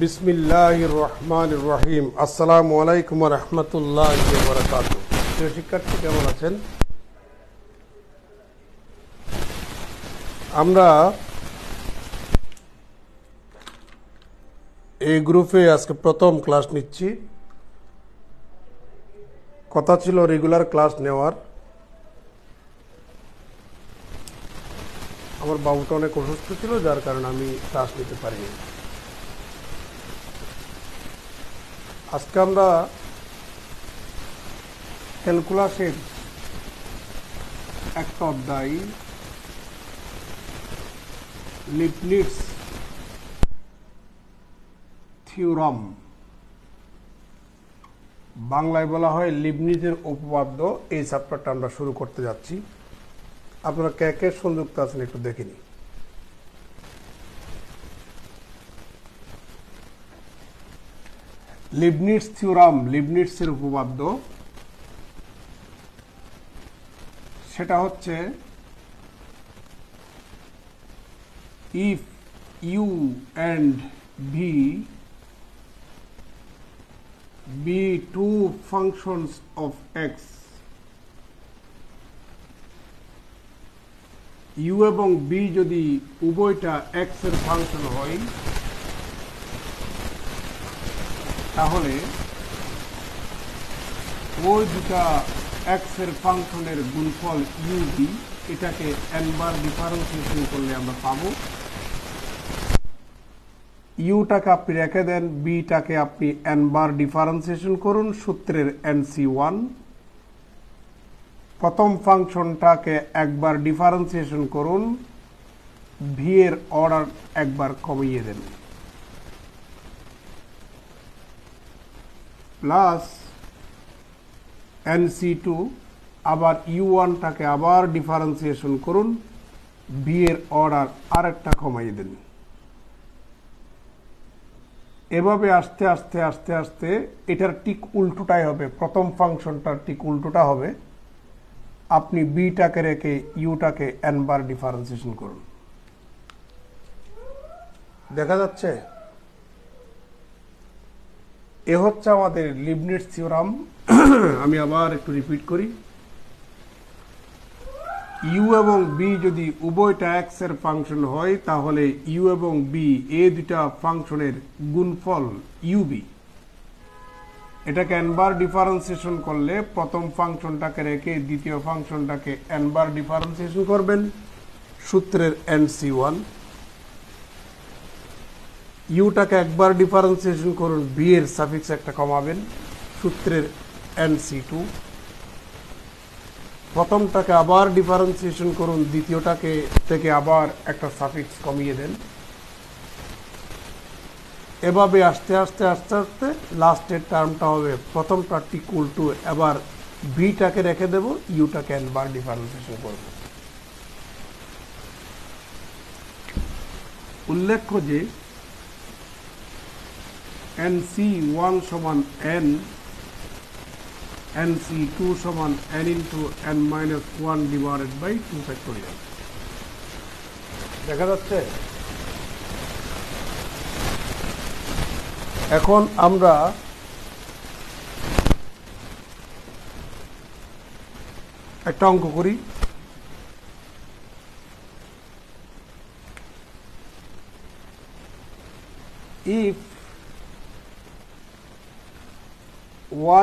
বিসমিল্লাহির রহমানির রহিম। আসসালামু আলাইকুম ওয়া রাহমাতুল্লাহি ওয়া বারাকাতুহু। প্রিয় শিক্ষার্থী, কেমন আছেন? আমরা এই গ্রুপে আজকে প্রথম ক্লাস নিচ্ছি। কথা ছিল রেগুলার ক্লাস নেওয়ার। আমার বাবুটা অনেক অসুস্থ ছিল, যার কারণে আমি ক্লাস নিতে পারিনি। আজকে আমরা ক্যালকুলাসের একটা অধ্যায় লিবনিটজ থিওরাম, বাংলায় বলা হয় লিবনিজের উপপাদ্য, এই চ্যাপ্টারটা আমরা শুরু করতে যাচ্ছি। আপনারা কে কে সংযুক্ত আছেন একটু দেখে নিই। লিবনিটজ থিওরাম, লিবনিটজের উপপাদ্য, সেটা হচ্ছে if u and v be two functions of x, u এবং b যদি উভয়টা x এর ফাংশন হয়, তাহলে ওই দুটা x এর ফাংশনের গুণফল u_v, এটাকে n বার ডিফারেন্সিয়েশন করলে আমরা পাবো। ইউটাকে আপনি রেখে দেন, বিটাকে আপনি n বার ডিফারেন্সিয়েশন করুন সূত্রের nc1। প্রথম ফাংশনটাকে একবার ডিফারেন্সিয়েশন করুন, ভি এর অর্ডার একবার কমিয়ে দেন, প্লাস nc2, আবার u1টাকে আবার ডিফারেন্সিয়েশন করুন, ভি এর অর্ডার আরেকটা কমিয়ে দেন। এভাবে আস্তে আস্তে আস্তে আস্তে এটার ঠিক উল্টোটাই হবে, প্রথম ফাংশনটার ঠিক উল্টোটা হবে। আপনি বিটাকে রেখে ইউটাকে n বার ডিফারেন্সিয়েশন করুন। দেখা যাচ্ছে? এ হচ্ছে আমাদের লিবনিটজ থিওরাম। আমি আবার একটু রিপিট করি। ইউ এবং বি যদি উভয়টা এক্স এর ফাংশন হয়, তাহলে ইউ এবং বি এই দুটা ফাংশনের গুণফল ইউবি। এটাকে n বার ডিফারেন্সিয়েশন করলে প্রথম ফাংশনটাকে রেখে দ্বিতীয় ফাংশনটাকে n বার ডিফারেন্সিয়েশন করবেন সূত্রের nc1। ইউটাকে একবার ডিফারেন্সিয়েশন করুন, বি এর সাফিক্স একটা কমাবেন সূত্রের nc2। প্রথমটাকে আবার ডিফারেন্সিয়েশন করুন, দ্বিতীয়টাকে থেকে আবার একটা সাফিক্স কমিয়ে দেন। এভাবে আস্তে আস্তে আস্তে আস্তে লাস্টের টার্মটা হবে প্রথমটা ঠিক উল্টো, এবার ভিটাকে রেখে দেব, ইউটাকে n বার ডিফারেন্সিয়েশন করব। উল্লেখ্য যে nc1 সমান n, nc2 সমান n into n minus 1 divided by 2 factorial. দেখা যাচ্ছে? এখন আমরা একটা অঙ্ক করি। if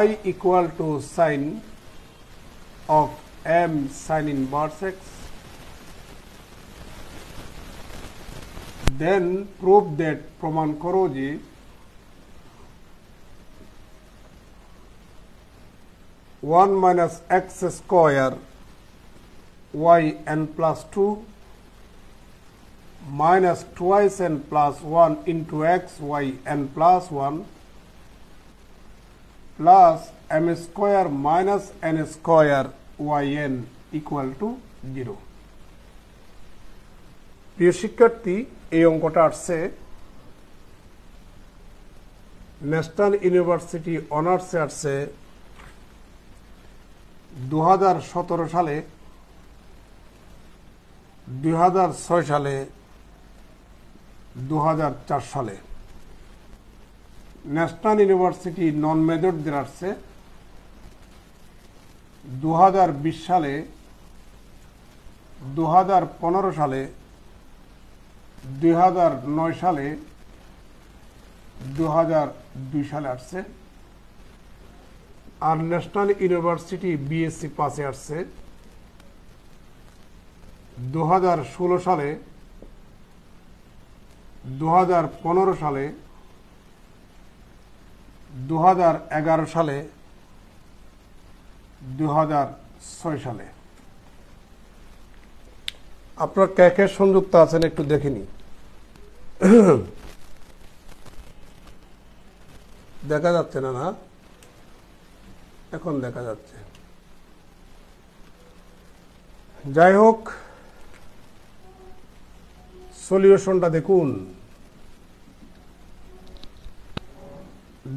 y equal to sine of m sin inverse x, then prove that, প্রমাণ করো যে one minus x square y n plus 2 minus twice n plus 1 into x y n plus 1 plus M square minus N square Y N equal to 0। প্রিয় শিক্ষার্থী, এই অঙ্কটা আসছে national university অনার্সে আসছে 2017 সালে, 2006 সালে, 2004 সালে। ন্যাশনাল ইউনিভার্সিটি নন মেজরদের আসছে 2020 সালে, 2015 সালে, 2009 সালে, 2002 সালে আসছে। আর ন্যাশনাল ইউনিভার্সিটি বিএসসি পাসে আসছে 2016 সালে, 2015 সালে, 2011 সালে, 2006 সালে। আপনার কে কে সংযুক্ত আছেন একটু দেখে নি। দেখা যাচ্ছে না? না, এখন দেখা যাচ্ছে। যাই হোক, সলিউশনটা দেখুন।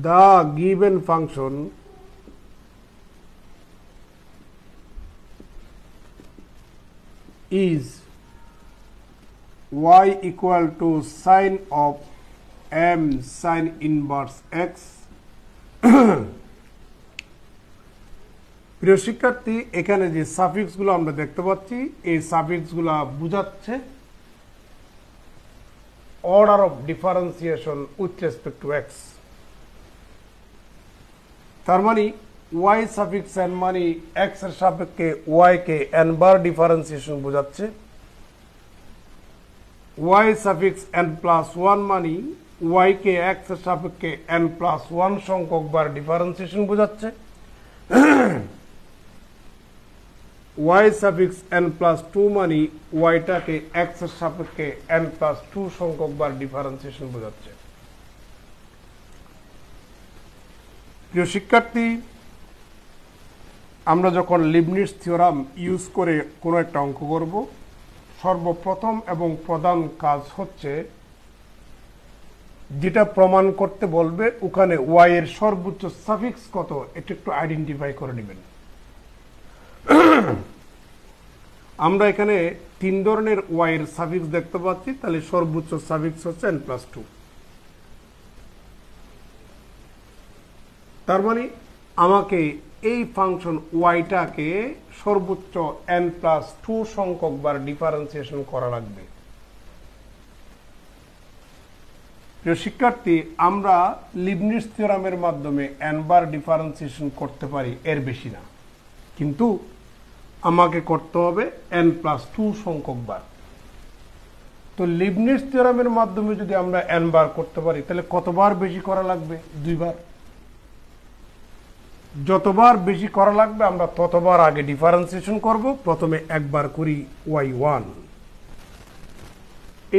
The given function is y equal to sine of m sine inverse x। প্রিয় শিক্ষার্থী, এখানে যে সাফিক্সগুলো আমরা দেখতে পাচ্ছি, এই সাফিক্সগুলো বোঝাচ্ছে order of differentiation with respect to X. তার মানে ওয়াই সাফিক্স এন মানে এক্স এর সাপেক্ষে ওয়াই কে এন বার ডিফারেন্সিয়েশন বোঝাচ্ছে। Y suffix N plus one মানে ওয়াই কে এক্স এর সাপেক্ষে এন প্লাস ওয়ান সংখ্যক বার ডিফারেন্সিয়েশন বোঝাচ্ছে। Y suffix N plus two মানে ওয়াইটাকে এক্স এর সাপেক্ষে এন প্লাস টু সংখ্যক বার ডিফারেন্সিয়েশন বোঝাচ্ছে। প্রিয় শিক্ষার্থী, আমরা যখন লিবনিটজ থিওরাম ইউজ করে কোনো একটা অঙ্ক করব, সর্বপ্রথম এবং প্রধান কাজ হচ্ছে যেটা প্রমাণ করতে বলবে ওখানে ওয়াই এর সর্বোচ্চ সাফিক্স কত এটা একটু আইডেন্টিফাই করে নেবেন। আমরা এখানে 3 ধরনের ওয়াই এর সাফিক্স দেখতে পাচ্ছি, তাহলে সর্বোচ্চ সাফিক্স হচ্ছে n প্লাস 2। তার মানে আমাকে এই ফাংশন ওয়াইটাকে সর্বোচ্চ n প্লাস 2 সংখ্যক বার ডিফারেন্সিয়েশন করা লাগবে। প্রিয় শিক্ষার্থী, আমরা লিবনিটজ থিওরামের মাধ্যমে n বার ডিফারেন্সিয়েশন করতে পারি, এর বেশি না, কিন্তু আমাকে করতে হবে n প্লাস 2 সংখ্যক বার। তো লিবনিটজ থিওরামের মাধ্যমে যদি আমরা n বার করতে পারি, তাহলে কতবার বেশি করা লাগবে? 2 বার। যতবার বেশি করা লাগবে আমরা ততবার আগে ডিফারেন্সিয়েশন করব। প্রথমে একবার করি y1,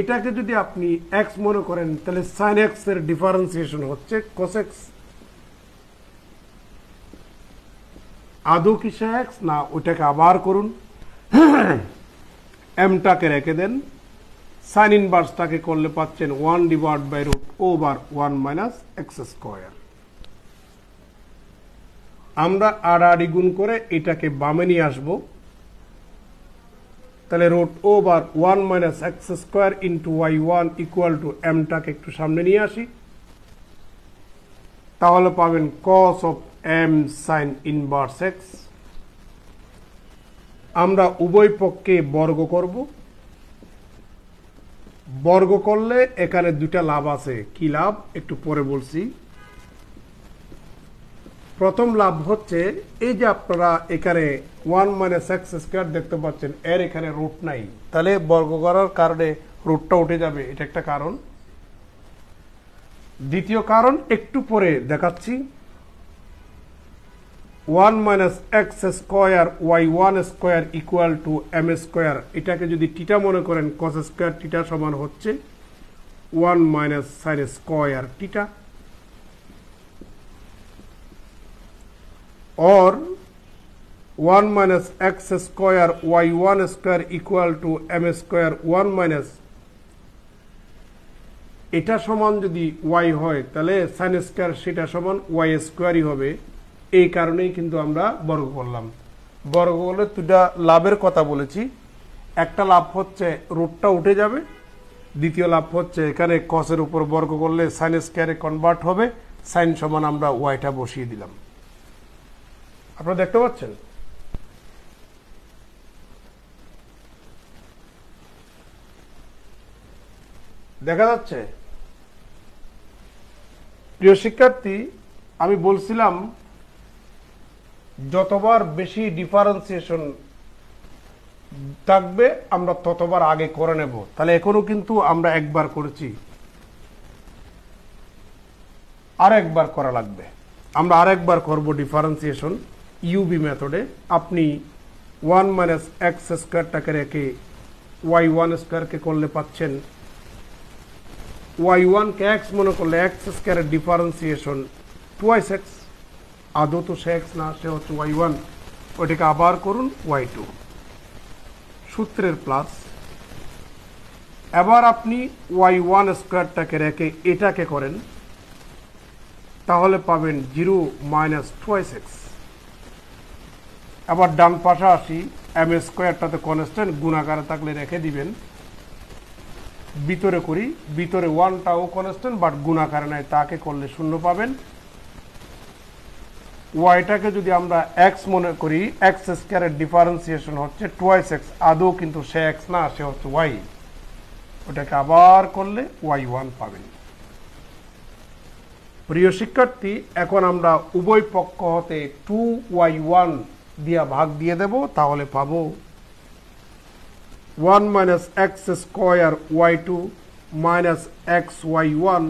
এটাকে যদি আপনি x মনে করেন, তাহলে sin x এর ডিফারেন্সিয়েশন হচ্ছে cos x। আদৌ কি সে x না, ওইটাকে আবার করুন, mটাকে রেখে দেন, সাইন ইনভার্সটাকে করলে পাচ্ছেন 1 divide by root over 1 minus X square. আমরা আড়াআড়ি গুণ করে এটাকে বামে নিয়ে আসবো, তাহলে root over 1 minus X square into y1 equal to mটাকে একটু সামনে নিয়ে আসি, তাহলে পাবেন cos of m sin inverse x। আমরা উভয় পক্ষে বর্গ করব, বর্গ করলে এখানে দুটা লাভ আছে। কি লাভ একটু পরে বলছি। প্রথম লাভ হচ্ছে এই যে আপনারা এখানে 1 মাইনাস এক্স স্কোয়ার দেখতে পাচ্ছেন, এর এখানে রুট নাই, তাহলে বর্গ করার কারণে রুটটা উঠে যাবে, এটা একটা কারণ। দ্বিতীয় কারণ একটু পরে দেখাচ্ছি, 1 minus X square y1 square equal to m square, এটাকে যদি টিটা মনে করেন, cos স্কোয়ার টিটা সমান হচ্ছে 1 মাইনাস সাইন স্কোয়ার টিটা। or 1 minus x square y1 square equal to m square 1 minus এটা সমান যদি y হয় তাহলে sin স্কয়ার সেটা সমান y স্কয়ারই হবে। এই কারণেই কিন্তু আমরা বর্গ করলাম। বর্গ করলে দুটা লাভের কথা বলেছি। একটা লাভ হচ্ছে রুটটা উঠে যাবে, দ্বিতীয় লাভ হচ্ছে এখানে cos এর উপর বর্গ করলে sin স্কয়ারে কনভার্ট হবে। sin সমান আমরা yটা বসিয়ে দিলাম। আপনারা দেখতে পাচ্ছেন? দেখা যাচ্ছে? প্রিয় শিক্ষার্থী, আমি বলছিলাম যতবার বেশি ডিফারেন্সিয়েশন থাকবে আমরা ততবার আগে করে নেব। তাহলে এখনো কিন্তু আমরা একবার করেছি, আর একবার করা লাগবে। আমরা আর একবার করব ডিফারেন্সিয়েশন ইউবি মেথডে। আপনি 1 মাইনাস এক্স স্কয়ারটাকে রেখে y1 স্কয়ারকে করলে পাচ্ছেন y1 কে x মনে করলে x স্কয়ারের ডিফারেন্সিয়েশন 2x। আদৌ তো সে x না, সে হচ্ছে y1। ওইটাকে আবার করুন y2 সূত্রের প্লাস। এবার আপনি y1 স্কয়ারটাকে রেখে এটাকে করেন, তাহলে পাবেন 0 মাইনাস 2x। আবার ডান পাশে আসি, m স্কয়ারটাতে কনস্ট্যান্ট গুণাকারে থাকলে রেখে দিবেন। ভিতরে করি, ভিতরে 1টাও কনস্ট্যান্ট বাট গুণাকারে নাই, তাকে করলে 0 পাবেন। ওয়াইটাকে যদি আমরা x মনে করি, x স্কয়ারের ডিফারেন্সিয়েশন হচ্ছে 2x। আদৌ কিন্তু সে x না, সে হচ্ছে y। ওটাকে আবার করলে y1 পাবেন। প্রিয় শিক্ষার্থী, এখন আমরা উভয় পক্ষ হতে 2y1 দিয়া ভাগ দিয়ে দেব, তাহলে পাবো 1 minus x square y2 minus x y1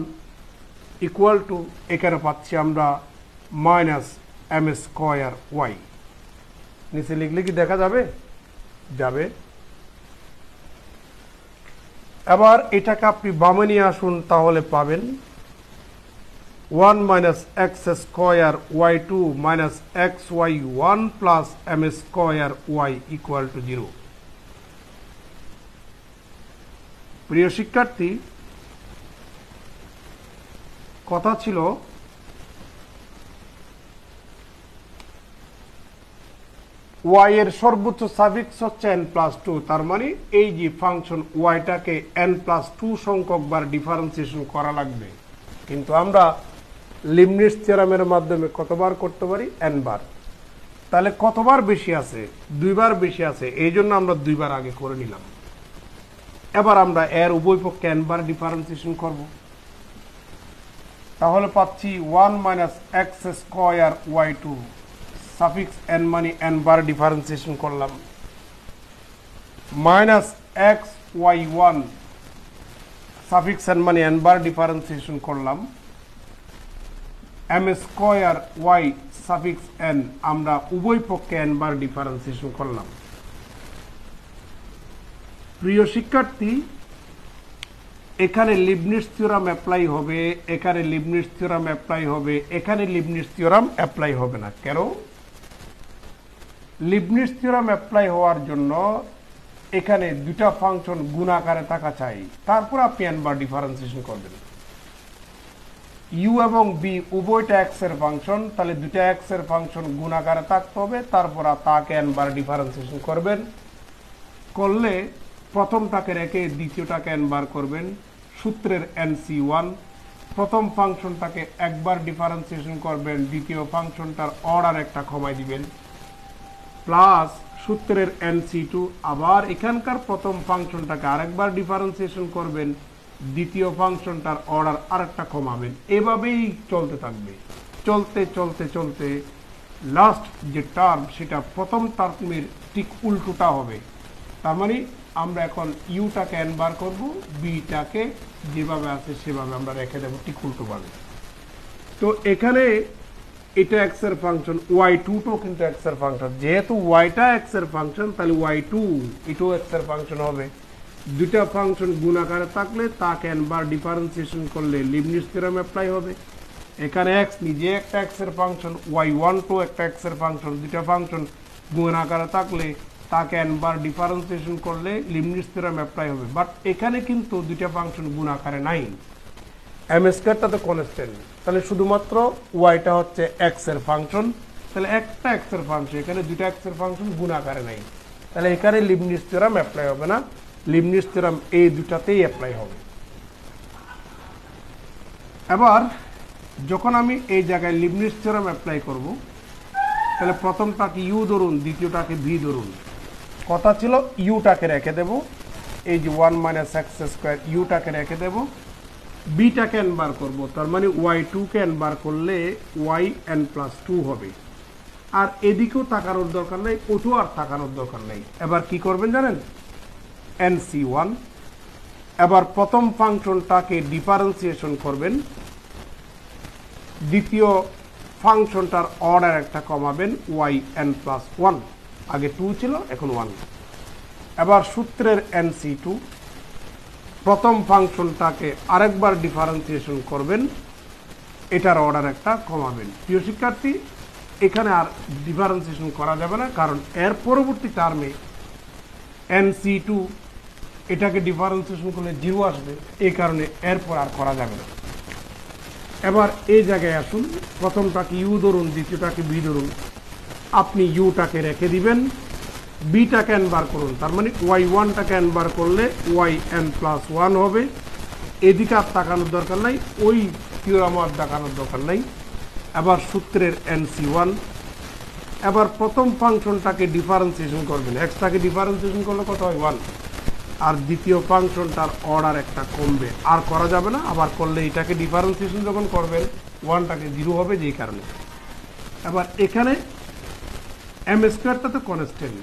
equal to এখানে পাচ্ছি আমরা minus m square y। নিচে লিখলে কি দেখা যাবে? যাবে। এবার এটাকে আপনি বামে নিয়ে আসুন, তাহলে পাবেন 1 minus x square y2 minus x y1 plus m square y equal to 0। প্রিয় শিক্ষার্থী, কথা ছিল y এর সর্বোচ্চ সাফিক্স হচ্ছে n+2। তার মানে এই যে ফাংশন yটাকে n+2 সংখ্যক বার ডিফারেন্সিয়েশন করা লাগবে। কিন্তু আমরা লিবনিটজ থিওরামের মাধ্যমে কতবার করতে পারি? n বার। তাহলে কতবার বেশি আছে? 2 বার বেশি আছে, এই জন্য আমরা 2 বার আগে করে নিলাম। এবার আমরা এর উভয় পক্ষে n বার ডিফারেন্সিয়েশন করব, তাহলে পাচ্ছি 1 minus x square y2 suffix n মানে n বার ডিফারেন্সিয়েশন করলাম, minus x y1 suffix n মানে n বার ডিফারেন্সিয়েশন করলাম, m square y suffix n আমরা উভয় পক্ষে n বার ডিফারেন্সিয়েশন করলাম। প্রিয় শিক্ষার্থী, এখানে লিবনিটজ থিওরাম অ্যাপ্লাই হবে, এখানে লিবনিটজ থিওরাম অ্যাপ্লাই হবে, এখানে লিবনিটজ থিওরাম অ্যাপ্লাই হবে না। কেন? লিবনিটজ থিওরাম অ্যাপ্লাই হওয়ার জন্য এখানে দুটা ফাংশন গুণাকারে থাকা চাই, তারপর আপনি n বার ডিফারেন্সিয়েশন করবেন। u এবং b উভয়টা x এর ফাংশন, তাহলে দুটা x এর ফাংশন গুণাকারে থাকতে হবে, তারপর তাকে n বার ডিফারেন্সিয়েশন করবেন। করলে প্রথমটাকে রেখে দ্বিতীয়টাকে n বার করবেন, সূত্রের nc1। প্রথম ফাংশনটাকে একবার ডিফারেন্সিয়েশন করবেন, দ্বিতীয় ফাংশনটার অর্ডার একটা কমাই দিবেন, প্লাস সূত্রের nc2। আবার এখানকার প্রথম ফাংশনটাকে আরেকবার ডিফারেন্সিয়েশন করবেন, দ্বিতীয় ফাংশনটার অর্ডার আরেকটা কমাবেন। এভাবেই চলতে থাকবে। চলতে চলতে চলতে লাস্ট যে টার্ম সেটা প্রথম টার্মের ঠিক উল্টোটা হবে। তার মানে আমরা এখন ইউটাকে n বার করব, বিটাকে যেভাবে আছে সেভাবে আমরা রেখে দেবো ঠিক উল্টোভাবে। তো এখানে এটা x এর ফাংশন, y2টাও কিন্তু x এর ফাংশন। যেহেতু yটা x এর ফাংশন, তাহলে y2 এটাও x এর ফাংশন হবে। দুটা ফাংশন গুণাকারে থাকলে তাকে n বার ডিফারেন্সিয়েশন করলে লিবনিটজ থিওরাম অ্যাপ্লাই হবে। এখানে x নিজে একটা x এর ফাংশন, y12 একটা x এর ফাংশন, দুটো ফাংশন গুণ আকারে থাকলে তাকে n বার ডিফারেন্সিয়েশন করলে লিবনিটজ থিওরেম অ্যাপ্লাই হবে। বাট এখানে কিন্তু দুটো ফাংশন গুণ আকারে নাই, এম স্কয়ারটা তো কনস্ট্যান্ট, তাহলে শুধুমাত্র ওয়াইটা হচ্ছে এক্স এর ফাংশন, তাহলে একটা এক্স এর ফাংশন, এখানে দুটো এক্স এর ফাংশন গুণ আকারে নাই, তাহলে এখানে লিবনিটজ থিওরেম অ্যাপ্লাই হবে না, লিবনিটজ থিওরেম এই দুটাতেই অ্যাপ্লাই হবে। এবার যখন আমি এই জায়গায় লিবনিটজ থিওরেম অ্যাপ্লাই করব, তাহলে প্রথমটাকে ইউ ধরুন, দ্বিতীয়টাকে ভি ধরুন। কথা ছিল ইউটাকে রেখে দেব, এই যে 1 মাইনাস এক্স স্কোয়ার ইউটাকে রেখে দেব, বিটাকে এন বার করবো, তার মানে y2কে এন বার করলে yn প্লাস 2 হবে। আর এদিকেও তাকানোর দরকার নেই, ওটু আর তাকানোর দরকার নেই। এবার কি করবেন জানেন, nc1, এবার প্রথম ফাংশনটাকে ডিফারেন্সিয়েশন করবেন, দ্বিতীয় ফাংশনটার অর্ডার একটা কমাবেন yn প্লাস 1, আগে 2 ছিল এখন 1। এবার সূত্রের nc2, প্রথম ফাংশনটাকে আরেকবার ডিফারেন্সিয়েশন করবেন, এটার অর্ডার একটা কমাবেন। প্রিয় শিক্ষার্থী, এখানে আর ডিফারেন্সিয়েশন করা যাবে না, কারণ এর পরবর্তী টার্মে nc2 এটাকে ডিফারেন্সিয়েশন করলে 0 আসবে, এই কারণে এরপর আর করা যাবে না। এবার এই জায়গায় আসুন, প্রথমটাকে ইউ ধরুন, দ্বিতীয়টাকে বি ধরুন, আপনি ইউটাকে রেখে দিবেন, বিটাকে এন বার করুন, তার মানে y1টাকে এন বার করলে yn প্লাস 1 হবে। এদিকে আর তাকানোর দরকার নাই, ওই থিওরাম আর দেখানোর দরকার নাই। এবার সূত্রের nc1, এবার প্রথম ফাংশনটাকে ডিফারেন্সিয়েশন করবেন, এক্সটাকে ডিফারেন্সিয়েশন করলে কত হয় 1, আর দ্বিতীয় ফাংশনটার অর্ডার একটা কমবে, আর করা যাবে না, আবার করলে এটাকে ডিফারেন্সিয়েশন যখন করবেন 1টাকে 0 হবে, যেই কারণে। এবার এখানে এম স্কোয়ারটা তো কনস্ট্যান্ট,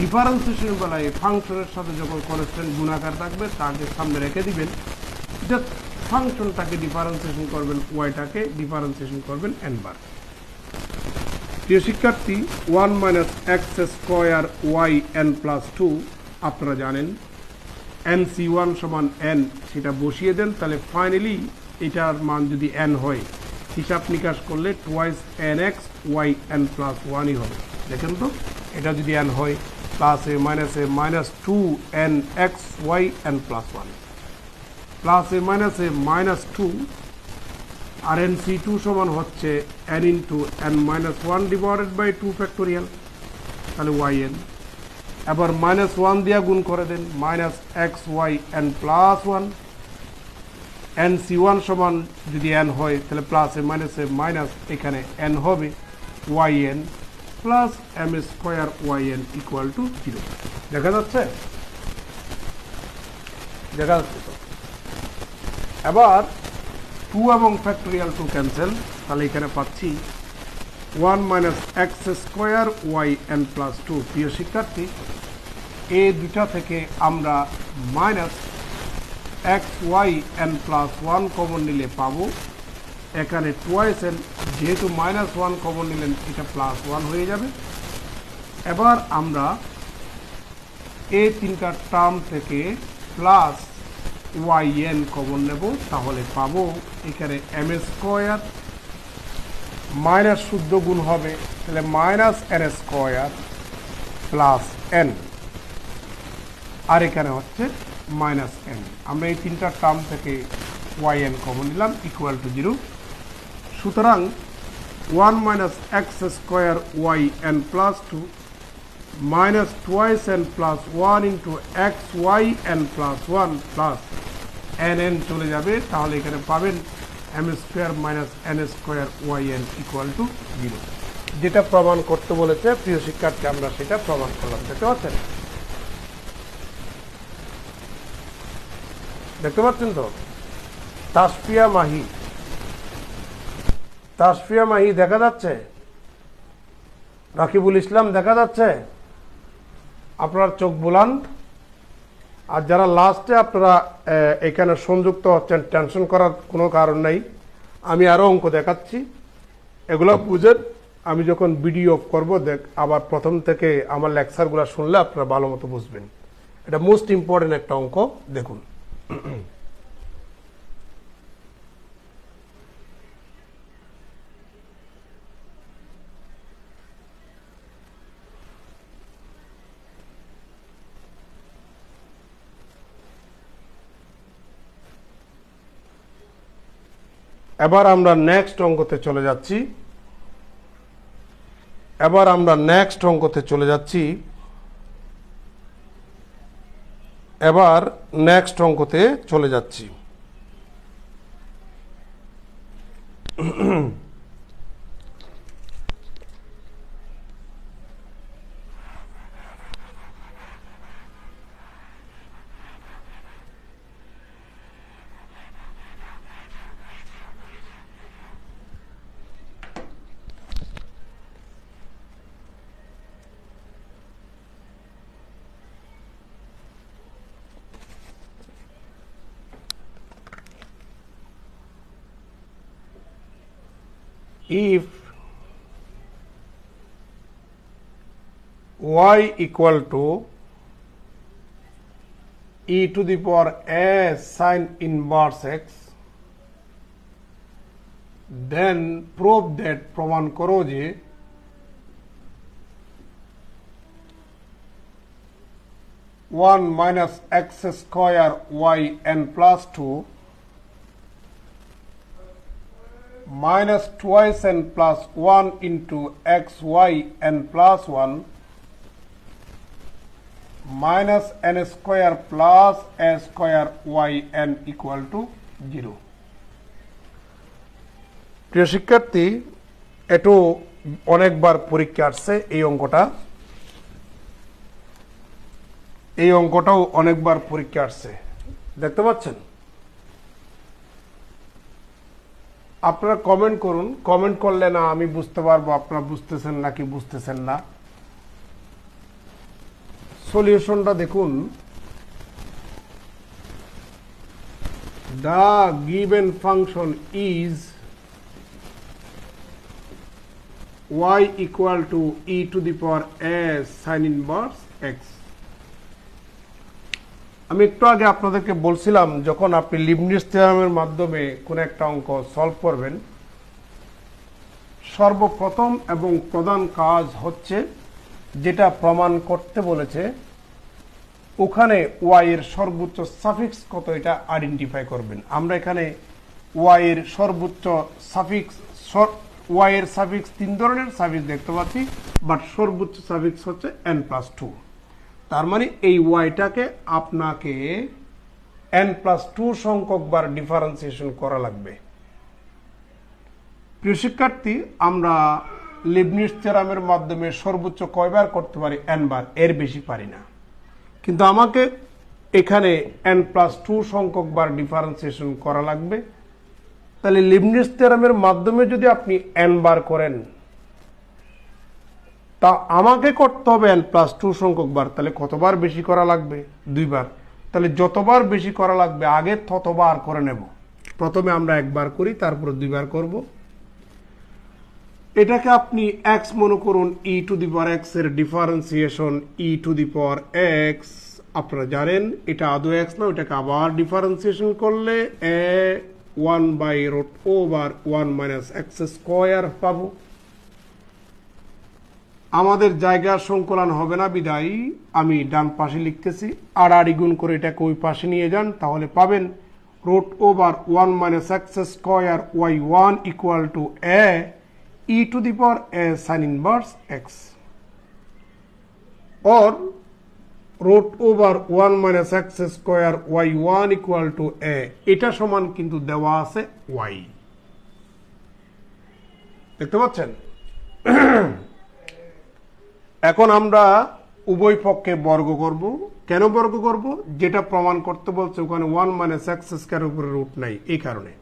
ডিফারেন্সিয়েশন বেলায় ফাংশনের সাথে যখন কনস্ট্যান্ট গুণাকার থাকবে তাকে সামনে রেখে দিবেন, জাস্ট ফাংশনটাকে ডিফারেন্সিয়েশন করবেন, ওয়াইটাকে ডিফারেন্সিয়েশন করবেন n বার। প্রিয় শিক্ষার্থী, 1 minus X square yn plus 2 আপনারা জানেন, nc1 সমান n, সেটা বসিয়ে দেন, তাহলে ফাইনালি এটার মান যদি n হয়, হিসাব নিকাশ করলে টুয়াইস nx yn প্লাস 1ই হবে। দেখেন তো, এটা যদি n হয়, plus A minus 2nx yn plus 1, plus A minus 2, আর nc2 সমান হচ্ছে n into n minus 1 divided by 2 factorial, তাহলে yn। এবার মাইনাস 1 দিয়ে গুণ করে দেন, মাইনাস xyn প্লাস 1, nc1 সমান যদি n হয়, তাহলে প্লাস এ মাইনাস এখানে n হবে yn plus m square yn equal to 0। দেখা যাচ্ছে, দেখা যাচ্ছে তো। এবার 2 এবং ফ্যাক্টোরিয়াল 2 ক্যান্সেল, তাহলে এখানে পাচ্ছি 1 minus X square yn plus 2। প্রিয় শিক্ষার্থী, এই দুটা থেকে আমরা মাইনাস xyn প্লাস 1 কমন নিলে পাবো, এখানে টুয়াইস n, যেহেতু মাইনাস 1 কমন নিলেন এটা প্লাস 1 হয়ে যাবে। এবার আমরা এই তিনটা টার্ম থেকে প্লাস yn কমন নেব, তাহলে পাবো এখানে m স্কোয়ার মাইনাস শুদ্ধ গুণ হবে, তাহলে minus n square plus n, আর এখানে হচ্ছে মাইনাস n। আমরা এই তিনটা টার্ম থেকে yn কমন নিলাম, ইকুয়াল টু 0। সুতরাং 1 minus X square yn plus 2 minus twice n plus 1 into xyn plus 1 plus nn চলে যাবে, তাহলে এখানে পাবেন m square minus n square yn equal to 0। যেটা প্রমাণ করতে বলেছে প্রিয় শিক্ষার্থী, আমরা সেটা প্রমাণ করলাম। দেখতে পাচ্ছেন, দেখতে পাচ্ছেন তো। তাসফিয়া মাহি দেখা যাচ্ছে, রাকিবুল ইসলাম দেখা যাচ্ছে, আপনার চোখ বুলান। আর যারা লাস্টে আপনারা এখানে সংযুক্ত হচ্ছেন, টেনশন করার কোনো কারণ নেই, আমি আরও অঙ্ক দেখাচ্ছি, এগুলো বুঝেন। আমি যখন ভিডিও অফ করবো, আবার প্রথম থেকে আমার লেকচারগুলো শুনলে আপনারা ভালো মতো বুঝবেন। এটা মোস্ট ইম্পর্টেন্ট একটা অঙ্ক, দেখুন। এবার আমরা নেক্সট অঙ্কতে চলে যাচ্ছি। If y equal to e to the power a sin inverse x, then prove that প্রমাণ করো যে one minus x square y n plus 2 minus twice n plus 1 into x y n plus 1 minus n square plus a square y n equal to 0. প্রিয় শিক্ষার্থী, এটো অনেকবার পরীক্ষা আসছে। এই অঙ্কটাও অনেকবার পরীক্ষা আসছে, দেখতে পাচ্ছেন। আপনারা কমেন্ট করুন, কমেন্ট করলে না আমি বুঝতে পারবো আপনারা বুঝতেছেন নাকি বুঝতেছেন না। সলিউশনটা দেখুন। The given function is y equal to e to the power a sin inverse x. আমি একটু আগে আপনাদেরকে বলছিলাম, যখন আপনি লিবনিজ থিওরামের মাধ্যমে কোন একটা অঙ্ক সলভ করবেন, সর্বপ্রথম এবং প্রধান কাজ হচ্ছে যেটা প্রমাণ করতে বলেছে ওখানে y এর সর্বোচ্চ সাফিক্স কত এটা আইডেন্টিফাই করবেন। আমরা এখানে y এর সর্বোচ্চ সাফিক্স, y এর সাফিক্স 3 ধরনের সাফিক্স দেখতে পাচ্ছি, বাট সর্বোচ্চ সাফিক্স হচ্ছে n+2। তার মানে এই ওয়াইটাকে আপনাকে n+2 সংখ্যক বার ডিফারেন্সিয়েশন করা লাগবে। প্রিয় শিক্ষার্থী, আমরা লিবনিজ থিওরামের মাধ্যমে সর্বোচ্চ কয়বার করতে পারি? n বার, এর বেশি পারি না। কিন্তু আমাকে এখানে n+2 সংখ্যক বার ডিফারেন্সিয়েশন করা লাগবে। তাহলে লিবনিজ থিওরামের মাধ্যমে যদি আপনি n বার করেন, তা আমাকে করতে হবে n+2 সংখ্যক বার। তাহলে কতবার বেশি করা লাগবে? 2 বার। তাহলে যতবার বেশি করা লাগবে আগে ততবার করে নেব। প্রথমে আমরা একবার করি, তারপর 2 বার করব। এটাকে আপনি x মনে করুন, e to the power x এর differentiation e to the power x। আপনারা জানেন এটা আদৌ x না, এটাকে আবার ডিফারেন্সিয়েশন করলে a 1/√1 minus x স্কয়ার পাবো। আমাদের জায়গা সংকলন হবে না বিদায় আমি ডান পাশে লিখতেছি, আড়াআড়ি গুণ করে এটাকে ওই পাশে নিয়ে যান, তাহলে পাবেন √1 minus x square y1 equal to a e to the power a sin inverse x, or √1 minus x square y1 equal to a, এটা সমান কিন্তু দেওয়া আছে y, দেখতে পাচ্ছেন। এখন আমরা উভয় পক্ষে বর্গ করব। কেন বর্গ করব? যেটা প্রমাণ করতে বলছে ওখানে 1 minus x স্কয়ার উপরে রুট নাই, এই কারণে।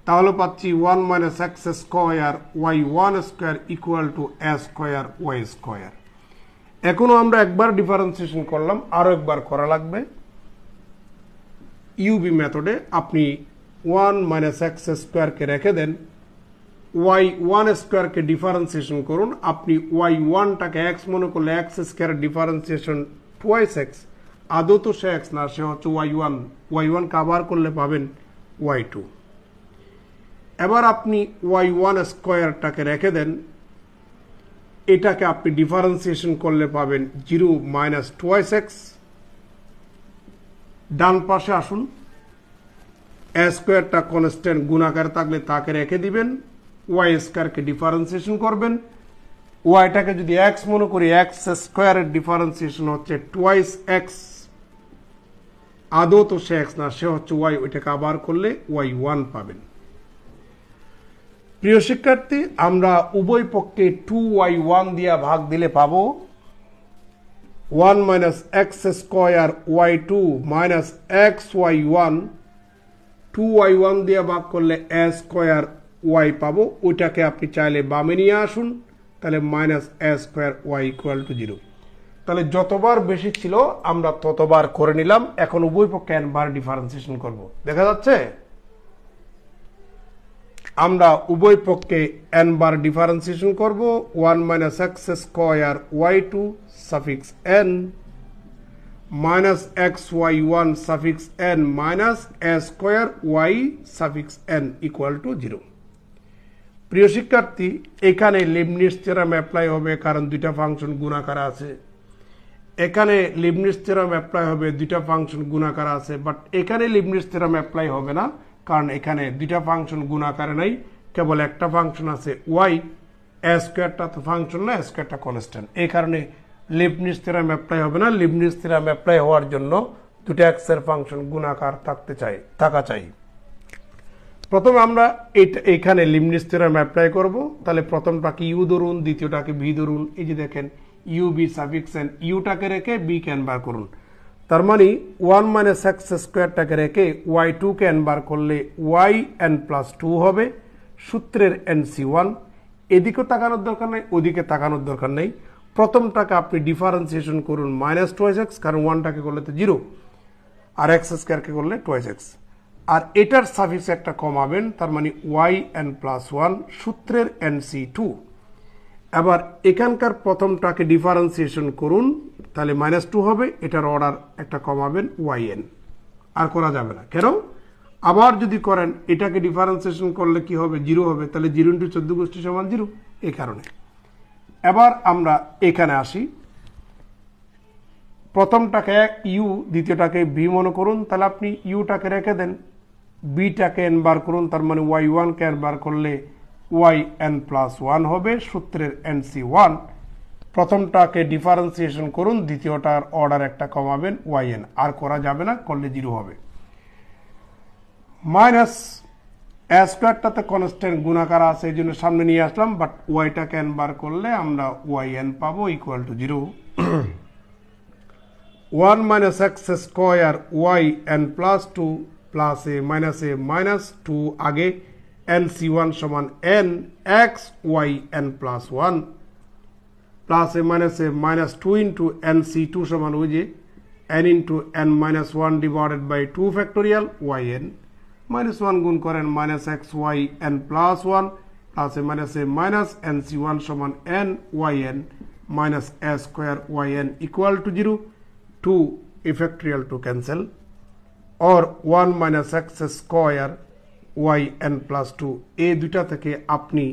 তাহলে পাচ্ছি 1 minus x square y1 square equal to a square y square. এখনো আমরা একবার ডিফারেন্সিয়েশন করলাম, আরো একবার করা লাগবে। ইউবি মেথডে আপনি 1 minus x স্কয়ারকে রেখে দেন, y1 স্কয়ারকে ডিফারেন্সিয়েশন করুন। আপনি y1টাকে x মনে করলে x square differentiation twice x, আদৌ তো সে x না, সে হচ্ছে y1। y1 কে আবার করলে পাবেন y2। এবার আপনি y1 স্কয়ারটাকে রেখে দেন, এটাকে আপনি ডিফারেন্সিয়েশন করলে পাবেন 0 minus টুয়াইস x। ডান পাশে আসুন, এ স্কোয়ারটা কনস্ট্যান্ট গুণাকার থাকলে তাকে রেখে দিবেন, ওয়াই স্কোয়ারকে ডিফারেন্সিয়েশন করবেন। ওয়াইটাকে যদি এক্স মনে করি, এক্স স্কোয়ারের ডিফারেন্সিয়েশন হচ্ছে টুয়াইস এক্স, আদৌ তো সে এক্স না, সে হচ্ছে ওয়াই, ওইটাকে আবার করলে ওয়াই 1 পাবেন। প্রিয় শিক্ষার্থী, আমরা উভয় পক্ষে 2y1 দিয়া ভাগ দিলে পাবো 1 minus X square y2 minus x y1, 2y1 দিয়ে ভাগ করলে এ স্কোয়ার y পাবো। ওইটাকে আপনি চাইলে বামে নিয়ে আসুন, তাহলে minus A square y equal to 0। তাহলে যতবার বেশি ছিল আমরা ততবার করে নিলাম। এখন উভয় পক্ষে n বার ডিফারেন্সিয়েশন করব। দেখা যাচ্ছে আমরা উভয় পক্ষে n বার ডিফারেন্সিয়েশন করব। 1 minus X square y2 suffix n minus x y1 suffix n minus A square y suffix n equal to 0। প্রিয় শিক্ষার্থী, এখানে লিবনিটজ থিওরাম অ্যাপ্লাই হবে কারণ দুইটা ফাংশন গুণাকার আছে। এখানে লিবনিটজ থিওরাম অ্যাপ্লাই হবে, দুইটা ফাংশন গুণাকার আছে। বাট এখানে লিবনিটজ থিওরাম অ্যাপ্লাই হবে না, কারণ এখানে দুইটা ফাংশন গুণাকারে নাই, কেবল একটা ফাংশন আছে ওয়াই। এ স্কোয়ারটা তো ফাংশন না, স্কোয়ারটা কনস্ট্যান্ট, এই কারণে লিবনিটজ থিওরাম অ্যাপ্লাই হবে না। লিবনিটজ থিওরাম অ্যাপ্লাই হওয়ার জন্য দুটো এক্স এর ফাংশন গুণাকার থাকা চাই। প্রথমে আমরা এখানে লিবনিটজ থিওরাম অ্যাপ্লাই করব। তাহলে প্রথমটাকে ইউ ধরুন, দ্বিতীয়টাকে ভি ধরুন। এই যে দেখেন ইউ বি সাফিক্স এন, ইউটাকে রেখে বি কে বার করুন। তার মানে 1 মাইনাস এক্স স্কোয়ারটাকে রেখে y2 কে বার করলে y n প্লাস 2 হবে, সূত্রের NC1। এদিকেও তাকানোর দরকার নেই, ওদিকে তাকানোর দরকার নেই। প্রথমটাকে আপনি ডিফারেন্সিয়েশন করুন মাইনাস টুয়াইস এক্স, কারণ 1টাকে করলে তো 0, আর এক্স স্কোয়ারকে করলে টুয়াইস এক্স। আর এটার সাফিক্স একটা কমাবেন, তার মানে y n প্লাস 1 সূত্রের NC2। এবার এখানকার প্রথমটাকে ডিফারেন্সিয়েশন করুন, তাহলে মাইনাস 2 হবে, এটার অর্ডার একটা কমাবেন yn, আর করা যাবে না। কেন? আবার যদি করেন এটাকে ডিফারেন্সিয়েশন করলে কি হবে? 0 হবে, তাহলে 0 ইন্টু 14 গোষ্ঠী সমান 0, এই কারণে। এবার আমরা এখানে আসি, প্রথমটাকে ইউ, দ্বিতীয়টাকে ভি মনে করুন। তাহলে আপনি ইউটাকে রেখে দেন, বিটাকে এন বার করুন, তার মানে y1 কে বার করলে y n প্লাস 1 হবে, সূত্রের NC1। প্রথমটাকে ডিফারেন্সিয়েশন করুন, দ্বিতীয়টার অর্ডার একটা কমাবেন yn, আর করা যাবে না, করলে 0 হবে। মাইনাস এ স্কোয়ারটাতে কনস্ট্যান্ট গুণাকার আছে, এই জন্য সামনে নিয়ে আসলাম। বাট ওয়াইটাকে এন বার করলে আমরা yn পাবো equal to 0। 1 minus X square y n plus 2 plus A minus 2 আগে NC1 সমান n X y n plus 1 plus A minus 2 into NC2 সমান ওই যে n into n minus 1 divided by 2 factorial yn। Minus 1 গুণ করেন minus X Y n plus 1 plus A minus NC1 সমান n yn minus A square yn equal to 0। 2 A factorial 2 cancel, और 1 minus X square y n plus 2, এই দুইটা থেকে আপনি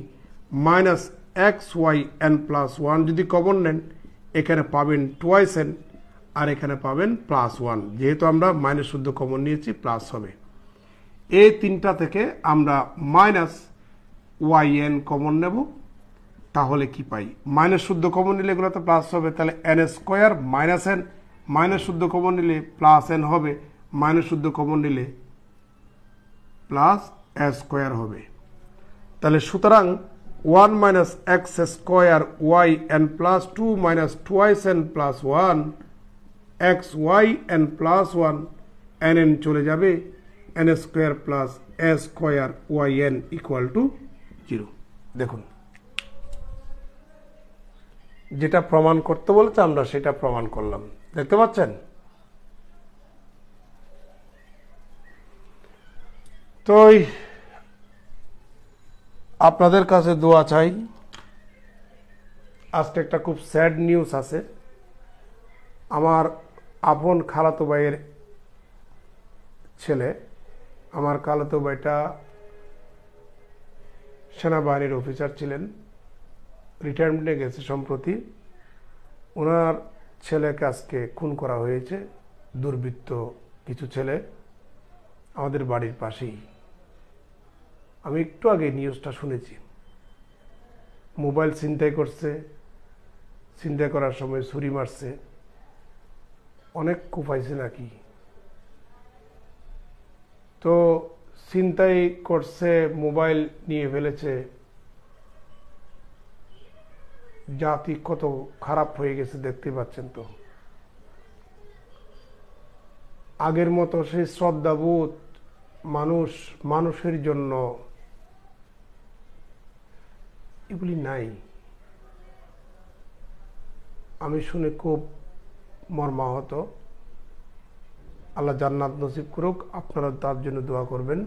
minus X Y n plus 1 যদি common নেন, এখানে পাবেন টুয়াইস n, আর এখানে পাবেন প্লাস 1। যেহেতু আমরা মাইনাস শুদ্ধ কমন নিয়েছি, প্লাস হবে। এই তিনটা থেকে আমরা মাইনাস ওয়াই n কমন নেব, তাহলে কি পাই? মাইনাস শুদ্ধ কমন নিলে এগুলো তো প্লাস হবে, তাহলে n square minus n, minus শুদ্ধ কমন নিলে প্লাস n হবে, মাইনাস শুদ্ধ কমন নিলে প্লাস এ স্কোয়ার হবে। তাহলে সুতরাং 1 minus X square Y n plus 2 minus twice n plus 1 X Y n plus 1 n চলে যাবে, n square plus A square Y n equal to 0। দেখুন, যেটা প্রমাণ করতে বলেছে আমরা সেটা প্রমাণ করলাম, দেখতে পাচ্ছেন? তো আপনাদের কাছে দোয়া চাই। আজকে একটা খুব স্যাড নিউজ আছে। আমার আপন খালাতো ভাইয়ের ছেলে, আমার খালাতো ভাইটা সেনাবাহিনীর অফিসার ছিলেন, রিটায়ারমেন্টে গেছে সম্প্রতি। ওনার ছেলেকে আজকে খুন করা হয়েছে, দুর্বৃত্ত কিছু ছেলে। আমাদের বাড়ির পাশেই। আমি একটু আগে নিউজটা শুনেছি, মোবাইল ছিনতাই করছে, ছিনতাই করার সময় ছুরি মারছে, অনেক কোপাইছে নাকি। তো ছিনতাই করছে, মোবাইল নিয়ে ফেলেছে, জাতি কত খারাপ হয়ে গেছে দেখতে পাচ্ছেন। তো আগের মতো সেই শ্রদ্ধাবোধ, মানুষের জন্য এগুলি নাই। আমি শুনে খুব মর্মাহত। আল্লাহ জান্নাত নসিব করুক, আপনারা তার জন্য দোয়া করবেন।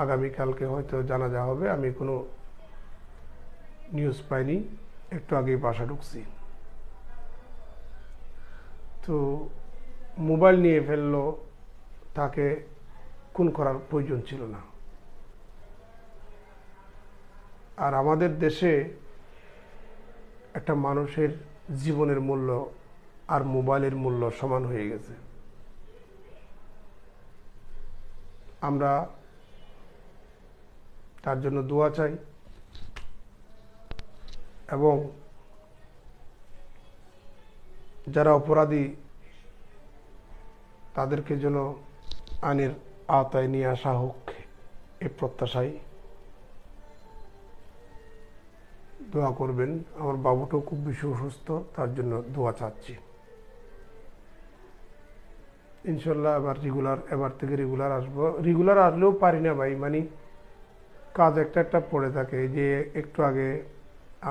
আগামীকালকে হয়তো জানাজা হবে, আমি কোনো নিউজ পাইনি, একটু আগেই বাসা ঢুকছি। তো মোবাইল নিয়ে ফেললো, তাকে খুন করার প্রয়োজন ছিল না। আর আমাদের দেশে একটা মানুষের জীবনের মূল্য আর মোবাইলের মূল্য সমান হয়ে গেছে। আমরা তার জন্য দোয়া চাই এবং যারা অপরাধী তাদেরকে যেন আইনের আওতায় নিয়ে আসা হোক, এই প্রত্যাশায় দোয়া করবেন। আমার বাবুটাও খুব বেশি অসুস্থ, তার জন্য দোয়া চাচ্ছি। ইনশাল্লাহ এবার থেকে রেগুলার আসবো। রেগুলার আসলেও পারি না ভাই, মানে কাজ একটা পড়ে থাকে। যে একটু আগে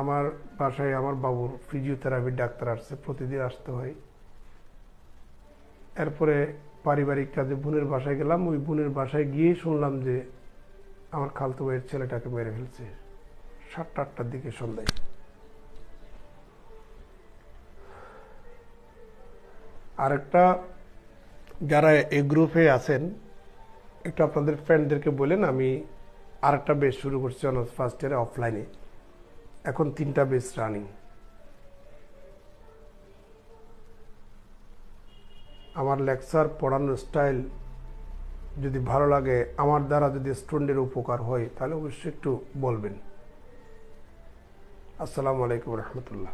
আমার বাসায় আমার বাবুর ফিজিওথেরাপির ডাক্তার আসছে, প্রতিদিন আসতে হয়। এরপরে পারিবারিক কাজে বোনের বাসায় গেলাম, ওই বোনের বাসায় গিয়ে শুনলাম যে আমার খালতো ভাইয়ের ছেলেটাকে মেরে ফেলছে 7টা-8টার দিকে সন্ধ্যায়। আরেকটা, যারা এই গ্রুপে আছেন একটু আপনাদের ফ্রেন্ডদেরকে বলেন, আমি আরেকটা বেচ শুরু করছি অনার্স ফার্স্ট ইয়ারে অফলাইনে। এখন 3টা বেচ রানিং। আমার লেকচার পড়ানোর স্টাইল যদি ভালো লাগে, আমার দ্বারা যদি স্টুডেন্টের উপকার হয়, তাহলে অবশ্যই একটু বলবেন। আসসালামু আলাইকুম রহমতুল্লাহ।